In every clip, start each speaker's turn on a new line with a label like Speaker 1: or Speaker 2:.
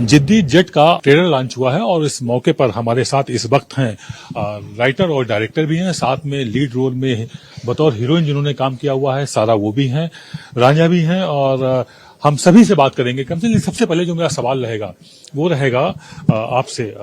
Speaker 1: जिद्दी जट का trailer launch हुआ है और इस मौके पर हमारे साथ इस वक्त हैं राइटर और डायरेक्टर भी हैं, साथ में लीड रोल में बतौर हीरोइन जिन्होंने काम किया हुआ है सारा वो भी हैं, रांझा भी हैं और हम सभी से बात करेंगे। कम से कम सबसे पहले जो मेरा सवाल रहेगा वो रहेगा आपसे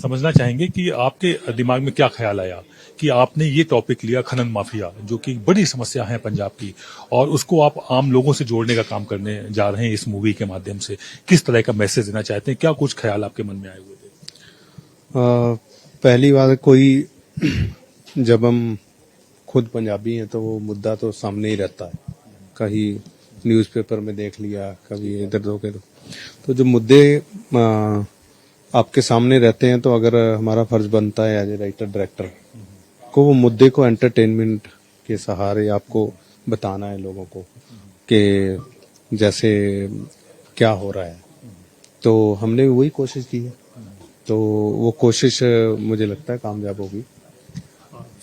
Speaker 1: समझना चाहेंगे कि आपके दिमाग में क्या ख्याल आया कि आपने ये टॉपिक लिया खनन माफिया, जो कि बड़ी समस्या है पंजाब की, और उसको आप आम लोगों से जोड़ने का काम करने जा रहे हैं इस मूवी के माध्यम से। किस तरह का मैसेज देना चाहते हैं, क्या कुछ ख्याल आपके मन में आए हुए थे?
Speaker 2: पहली बात, कोई जब हम खुद पंजाबी हैं तो वो मुद्दा तो सामने ही रहता है, कहीं न्यूज़पेपर में देख लिया, कभी इधर तो जो मुद्दे आपके सामने रहते हैं, तो अगर हमारा फर्ज बनता है एज ए राइटर डायरेक्टर को वो मुद्दे को एंटरटेनमेंट के सहारे आपको बताना है लोगों को कि जैसे क्या हो रहा है, तो हमने वही कोशिश की है, तो वो कोशिश मुझे लगता है कामयाब होगी।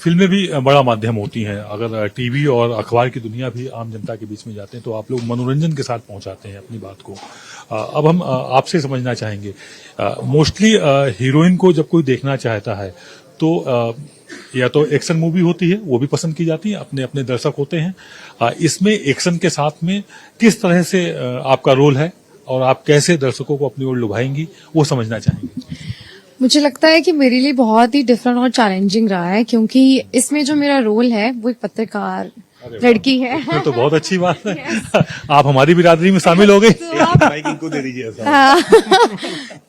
Speaker 1: फिल्में भी बड़ा माध्यम होती हैं, अगर टीवी और अखबार की दुनिया भी आम जनता के बीच में जाते हैं तो आप लोग मनोरंजन के साथ पहुंचाते हैं अपनी बात को। अब हम आपसे समझना चाहेंगे, मोस्टली हीरोइन को जब कोई देखना चाहता है तो या तो एक्शन मूवी होती है, वो भी पसंद की जाती है, अपने अपने दर्शक होते हैं। इसमें एक्शन के साथ में किस तरह से आपका रोल है और आप कैसे दर्शकों को अपनी ओर लुभाएंगी, वो समझना चाहेंगे।
Speaker 3: मुझे लगता है कि मेरे लिए बहुत ही डिफरेंट और चैलेंजिंग रहा है, क्योंकि इसमें जो मेरा रोल है वो एक पत्रकार लड़की है।
Speaker 1: तो बहुत अच्छी बात है। आप हमारी बिरादरी में शामिल हो गई।
Speaker 2: इनको दे दीजिए।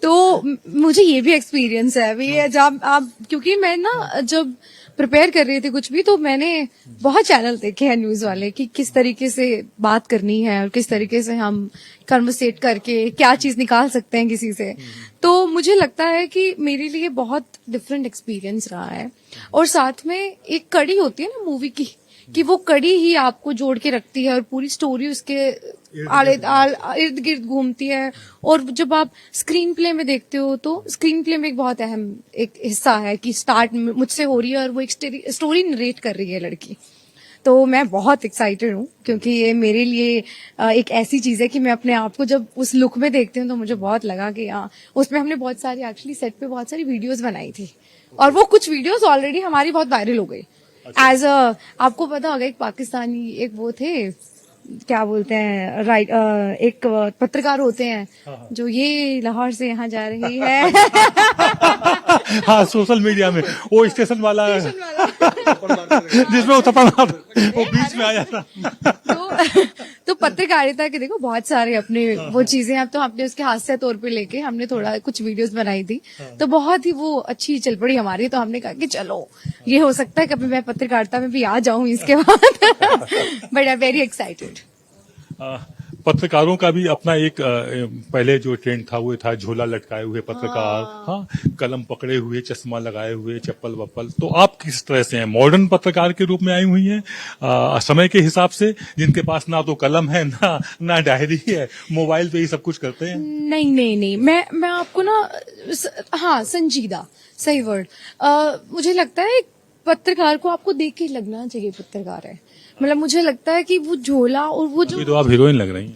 Speaker 3: तो मुझे ये भी एक्सपीरियंस है अभी, जब आप, क्योंकि मैं ना जब प्रिपेयर कर रही थी कुछ भी, तो मैंने बहुत चैनल देखे हैं न्यूज वाले कि किस तरीके से बात करनी है और किस तरीके से हम कन्वर्सेट करके क्या चीज निकाल सकते हैं किसी से। तो मुझे लगता है कि मेरे लिए बहुत डिफरेंट एक्सपीरियंस रहा है। और साथ में एक कड़ी होती है ना मूवी की, कि वो कड़ी ही आपको जोड़ के रखती है और पूरी स्टोरी उसके इर्द गिर्द घूमती है। और जब आप स्क्रीन प्ले में देखते हो तो स्क्रीन प्ले में एक बहुत अहम एक हिस्सा है कि स्टार्ट मुझसे हो रही है और वो एक स्टोरी नरेट कर रही है लड़की। तो मैं बहुत एक्साइटेड हूँ, क्योंकि ये मेरे लिए एक ऐसी चीज है कि मैं अपने आप को जब उस लुक में देखती हूँ तो मुझे बहुत लगा कि हाँ, उसमें हमने बहुत सारी एक्चुअली सेट पे बहुत सारी वीडियोस बनाई थी, और वो कुछ वीडियोस ऑलरेडी हमारी बहुत वायरल हो गई। एज आपको पता होगा, एक पाकिस्तानी एक वो थे, क्या बोलते हैं, एक पत्रकार होते हैं जो ये लाहौर से यहाँ जा रही है।
Speaker 1: हाँ, सोशल मीडिया में वो स्टेशन वाला जिसमें वो बीच में आ जाता।
Speaker 3: तो पत्रकारिता के देखो बहुत सारे अपने वो चीजें, अब तो हमने उसके हास्य तौर पे लेके हमने थोड़ा कुछ वीडियोस बनाई थी, तो बहुत ही वो अच्छी चल पड़ी हमारी। तो हमने कहा कि चलो ये हो सकता है कभी मैं पत्रकारिता में भी आ जाऊं इसके बाद। But I am very excited.
Speaker 1: पत्रकारों का भी अपना एक पहले जो ट्रेंड था वो था झोला लटकाए हुए पत्रकार, हाँ, कलम पकड़े हुए, चश्मा लगाए हुए, चप्पल वप्पल। तो आप किस तरह से हैं, मॉडर्न पत्रकार के रूप में आई हुई हैं समय के हिसाब से, जिनके पास ना तो कलम है ना डायरी है, मोबाइल पे ही सब कुछ करते हैं?
Speaker 3: नहीं, मैं आपको ना, हाँ, संजीदा, सही वर्ड। मुझे लगता है पत्रकार को आपको देख के लगना चाहिए पत्रकार है। मतलब मुझे लगता है कि वो झोला और वो जो,
Speaker 1: तो आप हीरोइन लग रही हैं।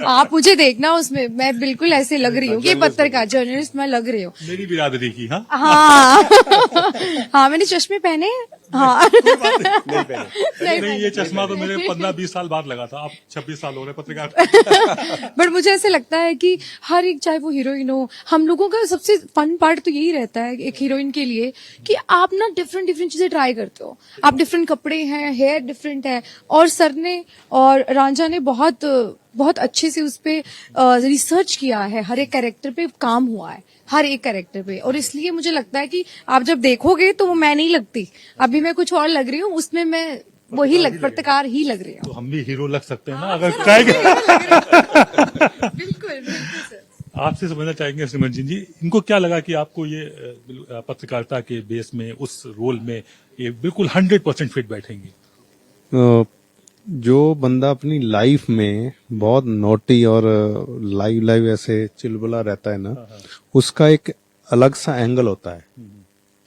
Speaker 3: आप मुझे देखना उसमें, मैं बिल्कुल ऐसे लग रही हूँ कि पत्रकार जर्नलिस्ट मैं लग रही हूँ
Speaker 1: मेरी बिरादरी की। हाँ
Speaker 3: हाँ, मैंने चश्मे पहने। हाँ
Speaker 1: नहीं, ये चश्मा तो मेरे 15-20 साल बाद लगा था, आप 26 साल हो रहे पत्रकार।
Speaker 3: बट मुझे ऐसे लगता है कि हर एक, चाहे वो हीरोइन हो, हम लोगों का सबसे फन पार्ट तो यही रहता है एक हीरोइन के लिए कि आप ना डिफरेंट चीजें ट्राई करते हो। आप डिफरेंट कपड़े हैं, हेयर डिफरेंट है, और सर ने और रांझा ने बहुत अच्छे से उस पे रिसर्च किया है, हर एक कैरेक्टर पे काम हुआ है, हर एक कैरेक्टर पे। और इसलिए मुझे लगता है कि आप जब देखोगे तो वो मैं नहीं लगती, अभी मैं कुछ और लग रही हूँ, उसमें मैं वही पत्रकार ही लग रही हूँ।
Speaker 1: तो हम भी हीरो लग सकते हैं ना, अगर ट्राई
Speaker 3: बिल्कुल सर।
Speaker 1: आपसे समझना चाहेंगे सिमरन जी, इनको क्या लगा कि आपको ये पत्रकारिता के बेस में, उस रोल में ये बिल्कुल 100% फिट बैठेंगी?
Speaker 2: जो बंदा अपनी लाइफ में बहुत नोटी और लाइव ऐसे चिलबुला रहता है ना, उसका एक अलग सा एंगल होता है,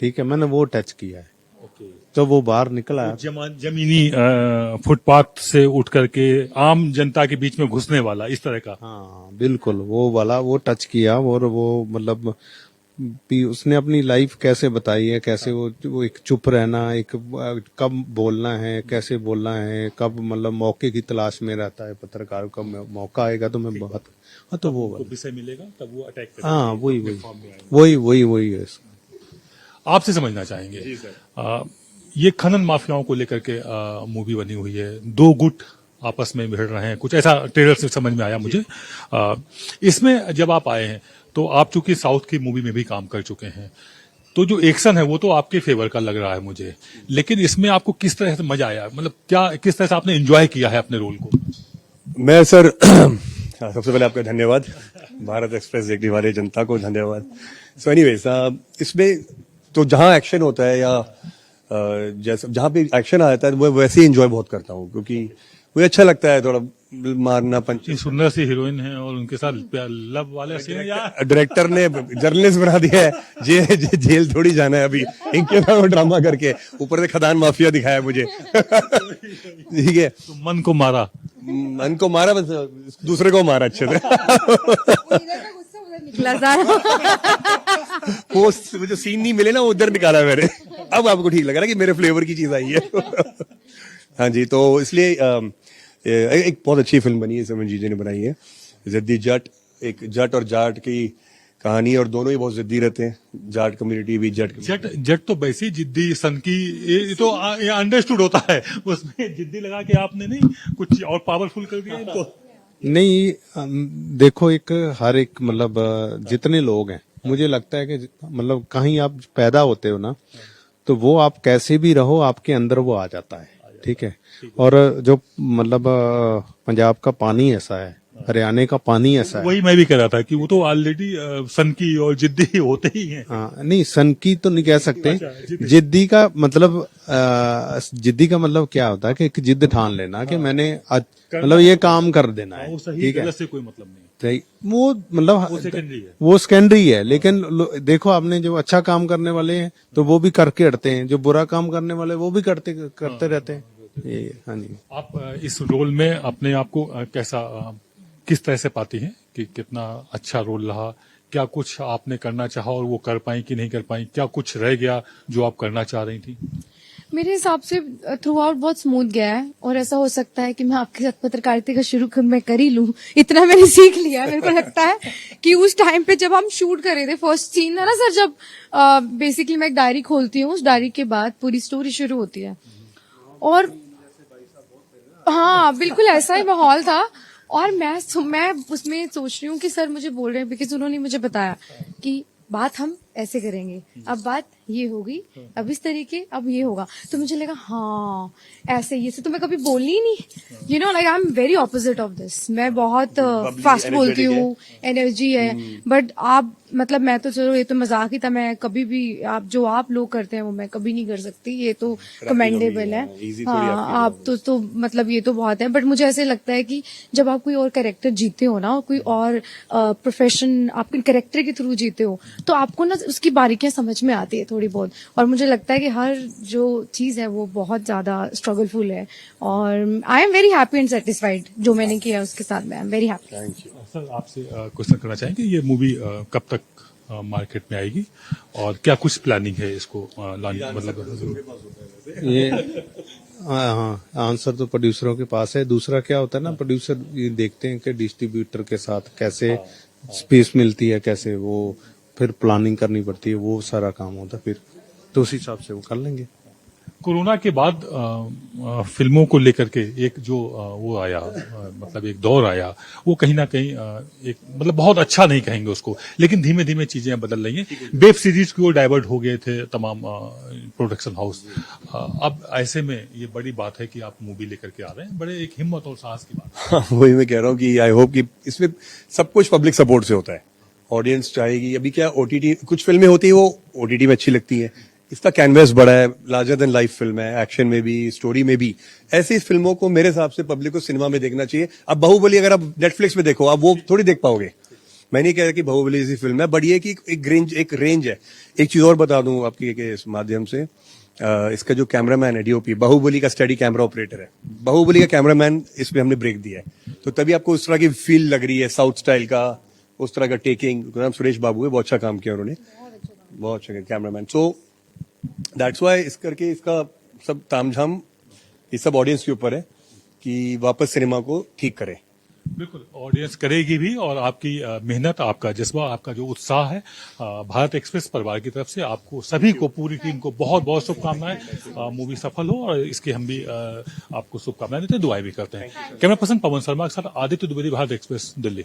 Speaker 2: ठीक है, मैंने वो टच किया है। तो वो बाहर निकल आया।
Speaker 1: जमीनी फुटपाथ से उठ करके आम जनता के बीच में घुसने वाला, इस तरह का।
Speaker 2: हाँ बिल्कुल, वो वाला वो टच किया। और वो मतलब भी उसने अपनी लाइफ कैसे बताई है, कैसे वो एक चुप रहना, एक कब बोलना है, कैसे बोलना है, कब मतलब मौके की तलाश में रहता है पत्रकार, कब मौका आएगा तो मैं बात। हाँ तो वो
Speaker 1: विषय मिलेगा तब वो अटैक करेगा।
Speaker 2: हाँ वही है इसका।
Speaker 1: आपसे समझना चाहेंगे, ये खनन माफियाओं को लेकर के मूवी बनी हुई है, दो गुट आपस में भिड़ रहे हैं, कुछ ऐसा ट्रेलर से समझ में आया मुझे। इसमें जब आप आए हैं तो आप चूंकि साउथ की मूवी में भी काम कर चुके हैं, तो जो एक्शन है वो तो आपके फेवर का लग रहा है मुझे, लेकिन इसमें आपको किस तरह से मजा आया, मतलब क्या किस तरह से आपने एंजॉय किया है अपने रोल को?
Speaker 4: मैं सर सबसे पहले आपका धन्यवाद, भारत एक्सप्रेस देखने वाले जनता को धन्यवाद। सो एनीवेज, इसमें तो जहां एक्शन होता है या जैसे जहां पे एक्शन आता है वो वैसे ही एंजॉय बहुत करता हूँ, क्योंकि मुझे अच्छा लगता है थोड़ा मारना पंच।
Speaker 1: इतनी सुंदर सी हीरोइन है और उनके साथ लव वाले सीन यार।
Speaker 4: डायरेक्टर ने जर्नलिस्ट बना दिया है, जेल थोड़ी जाना है अभी इनके साथ ड्रामा करके, ऊपर से खदान माफिया दिखाया मुझे। ठीक है,
Speaker 1: तो मन को मारा,
Speaker 4: मन को मारा, बस दूसरे को मारा अच्छे से।
Speaker 3: निकला सारा।
Speaker 4: वो जो सीन नहीं मिले ना वो उधर निकाला मैंने। अब आपको ठीक लग रहा है कि मेरे फ्लेवर की चीज आई है। हाँ जी, तो इसलिए एक बहुत अच्छी फिल्म बनी है, समन जी ने बनाई है, जिद्दी जट। एक जट और जाट की कहानी, और दोनों ही बहुत जिद्दी रहते हैं, जाट कम्युनिटी भी
Speaker 1: जट तो वैसी जिद्दी सन की, ये तो अंडरस्टूड होता है, उसमें जिद्दी लगा के आपने नहीं कुछ और पावरफुल कर दिया इनको।
Speaker 2: नहीं देखो, एक हर एक मतलब जितने लोग हैं, मुझे लगता है कि मतलब कहीं आप पैदा होते हो ना, तो वो आप कैसे भी रहो आपके अंदर वो आ जाता है। ठीक है, और जो मतलब पंजाब का पानी ऐसा है, हरियाणा का पानी ऐसा है।
Speaker 1: वही मैं भी कह रहा था कि वो तो ऑलरेडी सनकी और जिद्दी होते ही हैं।
Speaker 2: हाँ नहीं, सनकी तो नहीं कह सकते।
Speaker 1: अच्छा,
Speaker 2: जिद्दी का मतलब जिद्दी का मतलब क्या होता है कि एक जिद ठान लेना कि मैंने मतलब ये काम कर देना है।
Speaker 1: वो सही
Speaker 2: ठीक है,
Speaker 1: गलत से कोई मतलब नहीं।
Speaker 2: सही, वो मतलब
Speaker 1: वो सेकेंडरी है।
Speaker 2: वो सेकेंडरी है, लेकिन देखो आपने जो अच्छा काम करने वाले हैं तो वो भी करके हटते हैं, जो बुरा काम करने वाले वो भी करते रहते हैं। ये हाँ जी।
Speaker 1: आप इस रोल में अपने आप को कैसा किस तरह से पाती हैं कि कितना अच्छा रोल रहा, क्या कुछ आपने करना चाहा और वो कर पाई कि नहीं कर पाई, क्या कुछ रह गया जो आप करना चाह रही थी?
Speaker 3: मेरे हिसाब से थ्रू आउट बहुत स्मूथ गया है, और ऐसा हो सकता है कि मैं आपके साथ पत्रकारिता का शुरू मैं कर ही लूं, इतना मैंने सीख लिया है। मेरे को लगता है कि उस टाइम पे जब हम शूट कर रहे थे, फर्स्ट सीन है ना सर, जब बेसिकली मैं एक डायरी खोलती हूँ, उस डायरी के बाद पूरी स्टोरी शुरू होती है, और हाँ बिल्कुल ऐसा ही माहौल था। और मैं उसमें सोच रही हूँ कि सर मुझे बोल रहे हैं, बिकॉज उन्होंने मुझे बताया कि बात हम ऐसे करेंगे, अब बात ये होगी, अब इस तरीके, अब ये होगा। तो मुझे लगा हाँ ऐसे, ये से तो मैं कभी बोलनी ही नहीं, you know, like I am very opposite of this. मैं बहुत फास्ट बोलती हूँ, एनर्जी है, बट आप मतलब मैं तो चलो ये तो मजाक ही था, मैं कभी भी जो आप लोग करते हैं वो मैं कभी नहीं कर सकती, ये तो कमेंडेबल है। हाँ आप तो मतलब ये तो बहुत है, बट मुझे ऐसे लगता है कि जब आप कोई और कैरेक्टर जीते हो ना, कोई और प्रोफेशन आपके कैरेक्टर के थ्रू जीते हो, तो आपको ना उसकी बारीकियां समझ में आती है थोड़ी बहुत। और मुझे लगता है कि हर जो चीज है वो बहुत ज्यादा स्ट्रगलफुल है, और I am very happy and satisfied जो मैंने किया उसके साथ में। I am very happy.
Speaker 4: Thank you
Speaker 1: sir, आपसे क्वेश्चन करना चाहेंगे, ये मूवी कब तक मार्केट में आएगी और क्या कुछ प्लानिंग है इसको मतलब?
Speaker 2: ये हाँ, आंसर तो प्रोड्यूसरों के पास है। दूसरा क्या होता है ना, प्रोड्यूसर ये देखते हैं कि डिस्ट्रीब्यूटर के साथ कैसे स्पेस मिलती है, कैसे वो फिर प्लानिंग करनी पड़ती है, वो सारा काम होता है, फिर तो उस हिसाब से वो कर लेंगे।
Speaker 1: कोरोना के बाद फिल्मों को लेकर के एक जो वो आया, मतलब एक दौर आया, वो कहीं ना कहीं एक मतलब बहुत अच्छा नहीं कहेंगे उसको, लेकिन धीमे धीमे चीजें बदल रही हैं। वेब सीरीज की ओर डाइवर्ट हो गए थे तमाम प्रोडक्शन हाउस। अब ऐसे में ये बड़ी बात है कि आप मूवी लेकर के आ रहे हैं, बड़े एक हिम्मत और साहस की बात है।
Speaker 4: हाँ, वही मैं कह रहा हूँ कि आई होप कि इसमें सब कुछ पब्लिक सपोर्ट से होता है, ऑडियंस चाहेगी। अभी क्या ओटीटी कुछ फिल्में होती है वो ओटीटी में अच्छी लगती है, इसका कैनवस बड़ा है, लार्जर देन लाइफ फिल्म है, एक्शन में भी स्टोरी में भी। ऐसी फिल्मों को मेरे हिसाब से पब्लिक को सिनेमा में देखना चाहिए। अब बाहुबली अगर आप नेटफ्लिक्स में देखो, आप वो थोड़ी देख पाओगे। मैं नहीं कह रहा कि बाहुबली जैसी फिल्म है, बट ये कि एक रेंज है। एक चीज और बता दूं आपकी के इस माध्यम से इसका जो कैमरामैन है डीओपी बाहुबली का स्टडी कैमरा ऑपरेटर है, बाहुबली का कैमरामैन इसमें हमने ब्रेक दिया है, तो तभी आपको उस तरह की फील लग रही है साउथ स्टाइल का, उस तरह का टेकिंग। नाम सुरेश बाबू है, बहुत अच्छा काम किया उन्होंने, बहुत अच्छा कैमरामैन। सो दैट्स वाई इस करके इसका सब तामझाम ये सब ऑडियंस के ऊपर है कि वापस सिनेमा को ठीक करे।
Speaker 1: बिल्कुल ऑडियंस करेगी भी, और आपकी मेहनत, आपका जज्बा, आपका जो उत्साह है, भारत एक्सप्रेस परिवार की तरफ से आपको सभी को, पूरी टीम को बहुत बहुत शुभकामनाएं। मूवी सफल हो और इसकी हम भी आपको शुभकामनाएं देते हैं, दुआएं भी करते हैं। कैमरा पर्सन पवन शर्मा के साथ आदित्य द्विवेदी, भारत एक्सप्रेस, दिल्ली।